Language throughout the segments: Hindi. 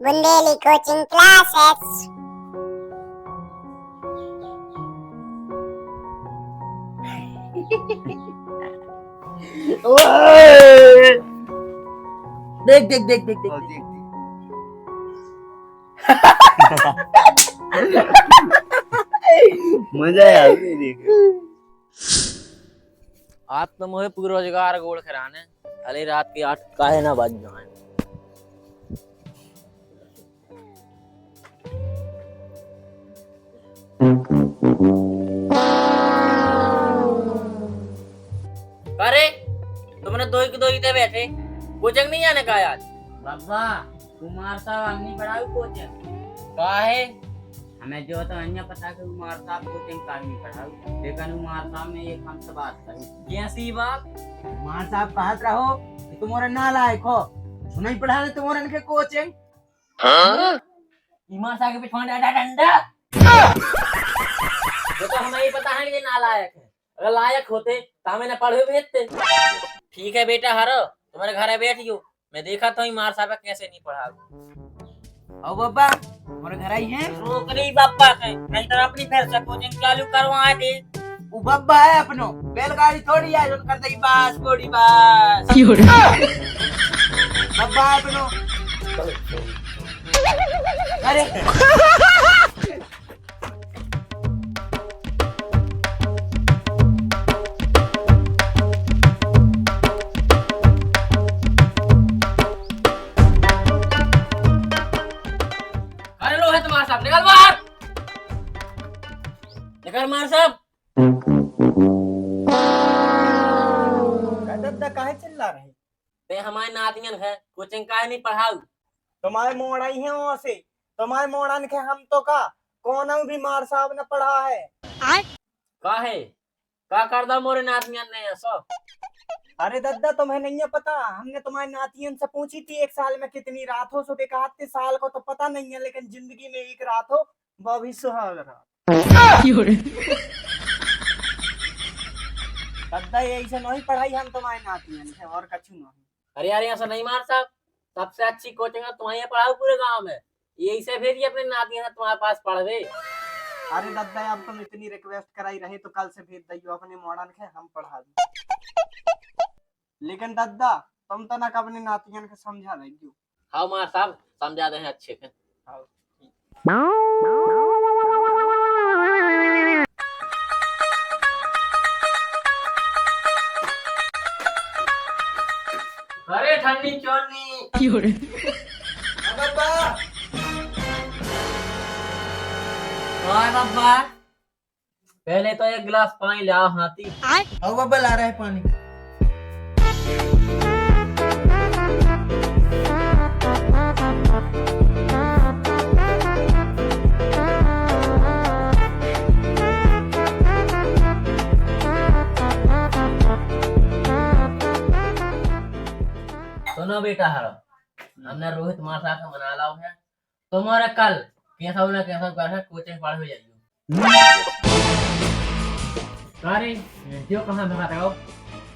Bundeli coaching classes. ओए! देख देख देख देख देख देख मजा आया देख। आज तो मुझे पूरा रोजगार गोड़ खराने अरे रात के 8 काहे ना बज जाए। अरे तुमने दो ही दे बैठे कोचिंग नहीं आने का आज। बाबा कुमार साहब हमने पढ़ाई कोचिंग काहे हमें जो तो अन्य पता कि कुमार साहब कोचिंग का नहीं पढ़ाई लेकिन कुमार साहब ने एक हमसे बात कही। कैसी बात। कुमार साहब कहत रहो कि तुम्हारा नालायक हो नहीं पढ़ाने तुम्हारे के कोचिंग। ईमान साहब के पिछवाड़े डाटा डंडा ये तो हमें ही पता है कि ये नालायक है। अगर लायक होते तो हमें न पढ़े भेजते। ठीक है बेटा हरो तुम्हारे घर बैठियो मैं देखा तो ईमान साहब कैसे नहीं पढ़ा। ओ बाबा हमारे घर आई है रोक नहीं बापा के नहीं तो अपनी फिर से कोचिंग चालू करवा दे। वो बब्बा है अपनो बैलगाड़ी थोड़ी है जो करते ही बास कोड़ी बास बब्बा है अपनो। अरे अरे रोहित मार साहब निकल बाहर निकल मार साहब। दादा काहे चिल्ला रहे? ते हमारे नातियन है कोचिंग काहे नहीं पढ़ाऊ। तुम्हारे मोड़ाई है वहां से तुम्हारे मोड़न के हम तो का कौन भी मार साहब ने पढ़ा है। काहे का कर दो मोरे नातियन ने ऐसा। अरे दादा तुम्हें नहीं है पता हमने तुम्हारे नातियन से पूछी थी एक साल में कितनी रात हो सुबह कहा साल को तो पता नहीं है लेकिन जिंदगी में एक रात हो वो भी सुहाग रात। दादा यही से नहीं पढ़ाई हम तुम्हारे नातियन से और कछु नहीं। अरे यार ऐसा नहीं मार साहब सबसे अच्छी कोचिंग है तुम्हारे यहाँ पढ़ाओ पूरे गांव में यही से फिर ये अपने नातियन तुम्हारे पास पढ़वे। अरे दादा अब तुम इतनी रिक्वेस्ट कराई रहे तो कल से भेज दियो अपने मोड़न के हम पढ़ा दी। लेकिन दादा तुम तो ना अपने नातियन के समझा देंगे। हाँ मार साहब समझा दे अच्छे से। अरे ठंडी चोनी बाबा और बाबा पहले तो एक गिलास पानी लाओ हाथी। आओ बाबा ला रहा है पानी। सुनो बेटा हरो हमने रोहित मार साहब का मना लाओ है तुम्हारे कल कैसा ना कैसा कर कोचिंग पढ़ हो जाइयो। अरे जो कहां में बताओ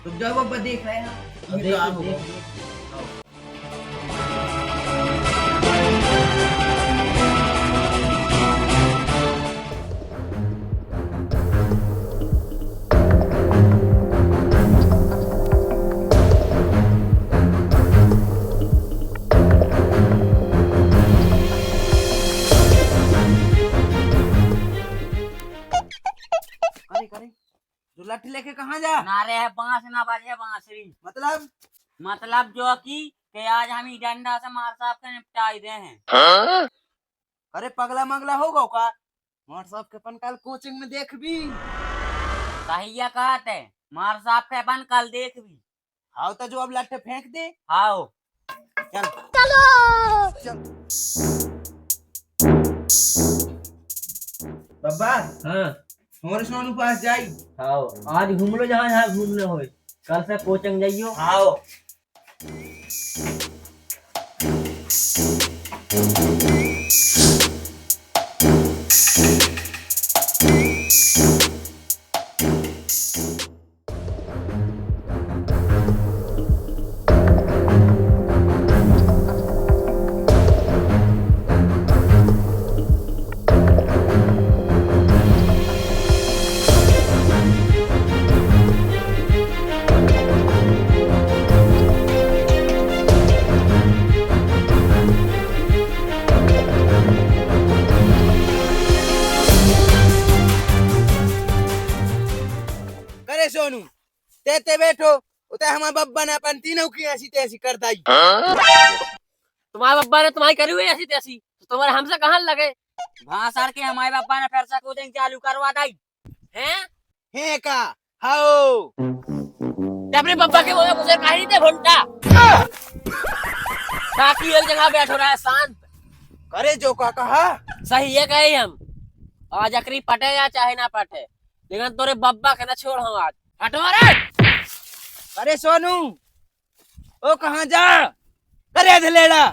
तुम जाओ बाबा देख रहे हैं ये काम होगा। जो लाठी लेके कहाँ जा नारे है बांस ना बाजे बांसुरी मतलब जो कि आज हम ही डंडा से मार साहब के निपटाई दे हैं। अरे पगला मगला हो गो का मार साहब के अपन कल कोचिंग में देख भी कहिया कहते मार साहब के अपन कल देख भी। हाँ तो जो अब लाठी फेंक दे। आओ चल चलो चल बाबा हां हमारे सोनू पास जाई। आओ आज घूम लो जहां जहां घूमने हो कल से कोचिंग जाइयो। आओ ते बैठो उते हमारे बब्बा ने अपन तीनों की ऐसी तैसी कर दाई। तुम्हारे बब्बा ने तुम्हारी करी हुई ऐसी तैसी, तो तुम्हारे हमसे कहाँ लगे? भाषण के हमारे पापा ने फिर से कोचिंग चालू करवा दी हैं? है का हाओ ते अपने बब्बा के बोले मुझे कहीं दे भुंटा ताकि एक जगह बैठो रहा है शांत। करे जो का कहा सही है कही हम, आज अकरी पटे या चाहे ना पटे, लेकिन तोरे बब्बा के ना छोड़ हम आज। हटो रे। अरे सोनू ओ कहाँ जा करे धलेड़ा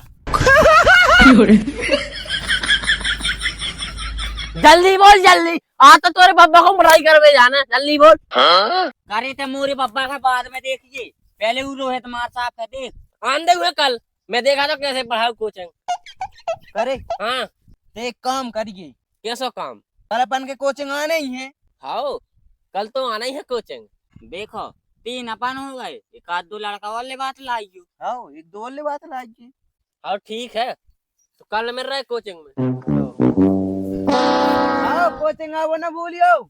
जल्दी बोल जल्दी, आज तो तोरे बब्बा को पढ़ाई करवे जाना, जल्दी बोल। करे तो मोरे पापा का बाद में देखिए, पहले वो रोहित मार साहब का देख। आंधे हुए कल मैं देखा तो कैसे पढ़ाओ कोचिंग। करे हाँ ते एक काम करिए कैसो काम? कल अपन के कोचिंग आने ही है। हाँ कल तो आना ही है कोचिंग। देखो 3 अपन हो गए, एक आध 2 लड़का और ले बात लाइयो। आओ एक दो ले बात लाइए। हाँ ठीक है, तो कल मिल रहा है कोचिंग में। आओ कोचिंग आओ ना भूलियो।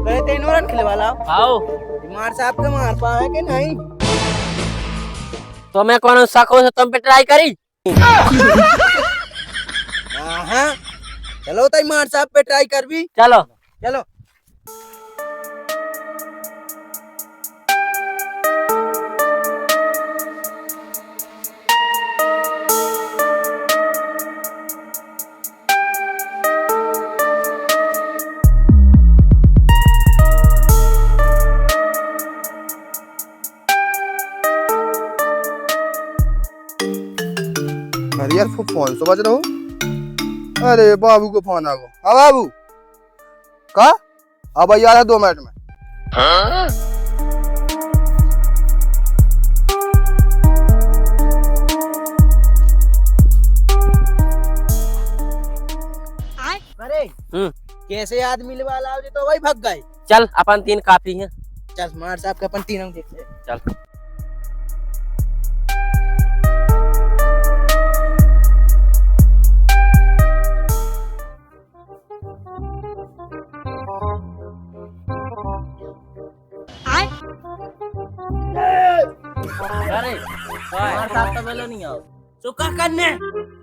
करे तेनों रन खेले वाला आओ मार साहब के मार पाए कि नहीं। तो मैं कौन शक हो तुम पे ट्राई करी? हाँ चलो ताई मार साहब पे ट्राई कर भी। चलो चलो अरे यार फोन तो बज रहा हो। अरे बाबू को फोन आ गो। हाँ बाबू का अब यार 2 मिनट में। अरे कैसे आदमी मिलवा लाओ जी तो वही भग गए। चल अपन 3 काफी हैं। चल मार साहब के अपन तीनों देखते हैं। चल अरे मार साहब तो बोलो नहीं आओ। सुका करने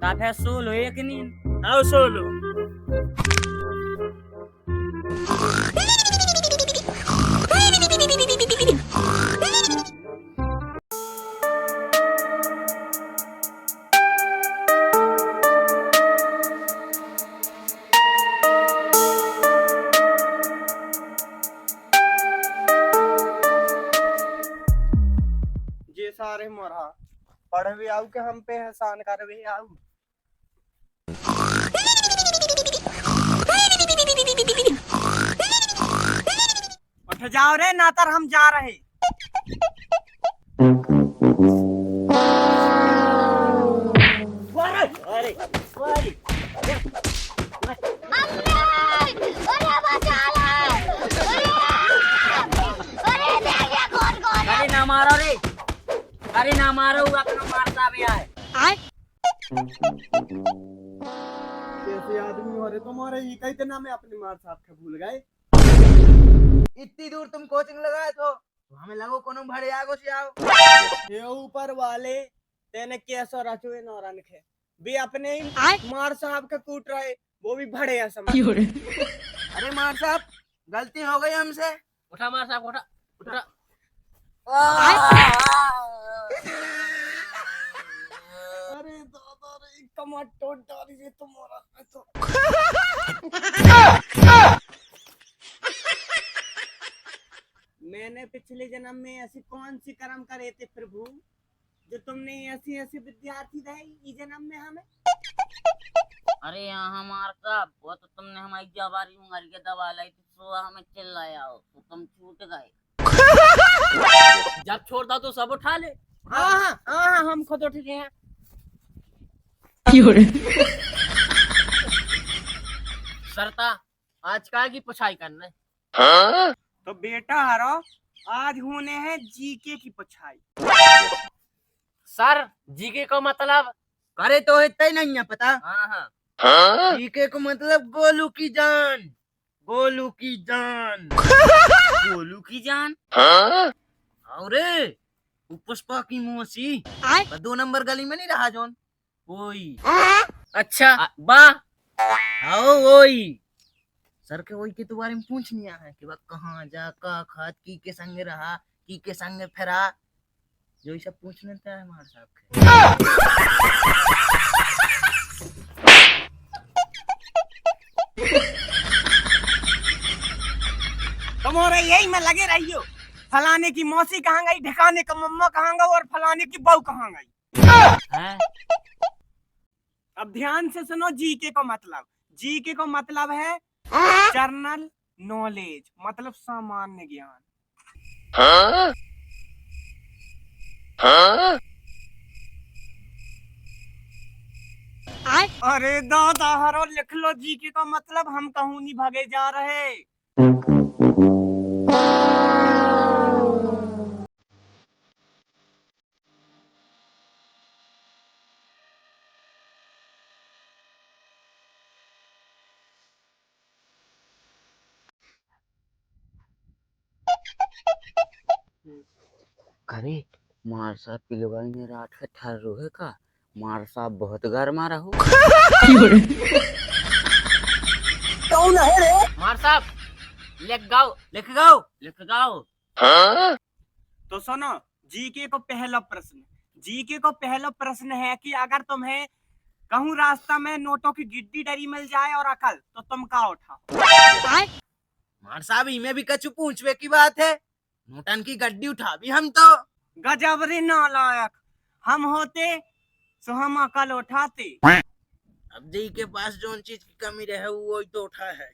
काफे सोलो एक नींद आओ सोलो। जे सारे मोरा पढ़वे आऊ के हम पे एहसान करवे आऊ। उठ जाओ रे नातर हम जा रहे। अरे ना मारो रे, अरे ना मारो अपना मारता भी आए। कैसे आदमी हो रे तुम्हारे ही कई तना में अपने मार साहब के भूल गए। इतनी दूर तुम कोचिंग लगाए तो हमें लगो कोनो भड़े आगो से आओ। ये ऊपर वाले तेने कैसो रचुए नौरन खे भी अपने ही मार साहब के कूट रहे, वो भी भड़े है समझ। अरे मार साहब गलती हो गई हमसे। उठा मार साहब उठा उठा। अरे दादा रे कमर टोट डाली रे तुम्हारा तो। मैंने पिछले जन्म में ऐसी कौन सी कर्म करे थे प्रभु जो तुमने ऐसी ऐसी विद्यार्थी रहे इस जन्म में हमें। अरे यहाँ मार साहब, वो तो तुमने हमारी जवारी उंगल के दबा लाई थी, सो हमें चिल्लाया हो तो तुम छूट गए। जब छोड़ दो तो सब उठा ले। हाँ हम खुद उठ गए हैं। सरता आज का की पुछाई करना है। तो बेटा हरो, आज होने हैं जीके की पुछाई। सर जीके को मतलब? अरे तो इतना ही नहीं है पता? हाँ। जीके को मतलब गोलू की जान। गोलू की जान। गोलू की जान? अरे वो पुष्पा की मौसी 2 नंबर गली में नहीं रहा जोन कोई। अच्छा वाह। आओ वही सर के वही के तो बारे में पूछनी है कि वह कहाँ जा का खात की के संग रहा, की के संग फिरा, जो ये सब पूछ लेते हैं हमारे साहब के। तुम्हारे यही में लगे रहियो, फलाने की मौसी कहाँ गई, ढिकाने का मम्मा कहाँ गई और फलाने की बहू कहाँ गई। अब ध्यान से सुनो जीके को मतलब। जीके को मतलब है जर्नल नॉलेज, मतलब सामान्य ज्ञान। अरे दादा हरो लिख लो जीके का मतलब, हम कहूँ नहीं भागे जा रहे। अरे मार साहब की लुगाई ने रात के ठहर रोहे का, मार साहब बहुत गर्मा रहो। मार साहब लिख गाओ। तो सुनो जीके को पहला प्रश्न। जीके को पहला प्रश्न है कि अगर तुम्हें कहूँ रास्ता में नोटों की गिड्डी डरी मिल जाए और अकल, तो तुम का उठाओ? मार साहब इमे भी कछु पूछवे की बात है, नोटन की गड्डी उठा भी हम तो। गजबरी नालायक, हम होते तो हम अकल उठाते। अब जी के पास जो चीज की कमी रहे वो ही तो उठा है।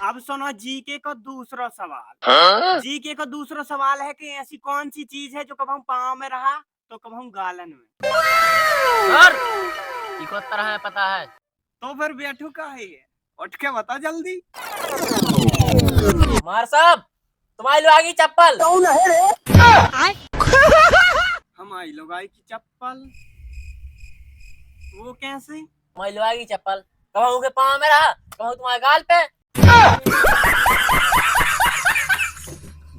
अब सुनो जीके को दूसरा सवाल। जीके को दूसरा सवाल है कि ऐसी कौन सी चीज है जो कभी पाँव में रहा तो कभी गालन में। सर इको तरह है पता है। तो फिर बैठू का है, उठ के बता जल्दी। मार साहब तुम्हारी लोगी चप्पल। हमारी लोगाई की चप्पल? वो कैसे? तुम्हारी लोगी चप्पल कहूँ के पाँव में रहा, कहूँ तुम्हारे गाल पे।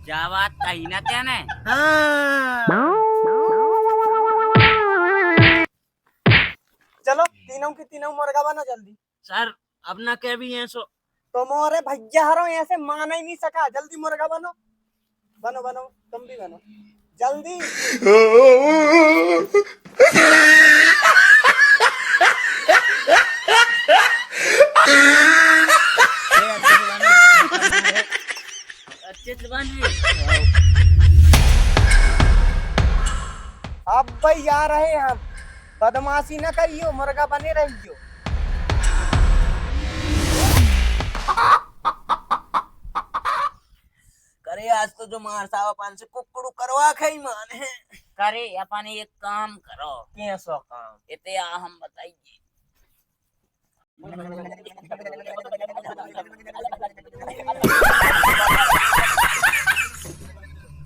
जावात कही ना त्याने। चलो तीनों की तीनों मुर्गा बनो जल्दी। सर अब ना कह भी है सो तो मोरे भैया हरो ऐसे माना ही नहीं सका, जल्दी मुर्गा बनो। बनो बनो तुम भी बनो जल्दी। अच्छे से बने। अब भाई आ रहे हम, बदमाशी न करियो, मुर्गा बने रहियो। करे आज तो जो मार साहब अपन से कुकड़ू करवा खाई मान है। करे अपन एक काम करो। कैसो काम? इते आ हम बताइए।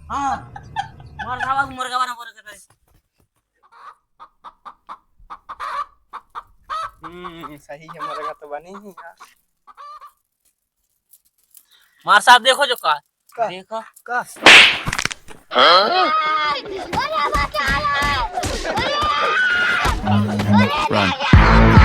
हाँ मार साहब मुर्गा बना बोल के। सही है, मुर्गा तो बनी ही यार। मार साहब देखो जो का देखो का Run.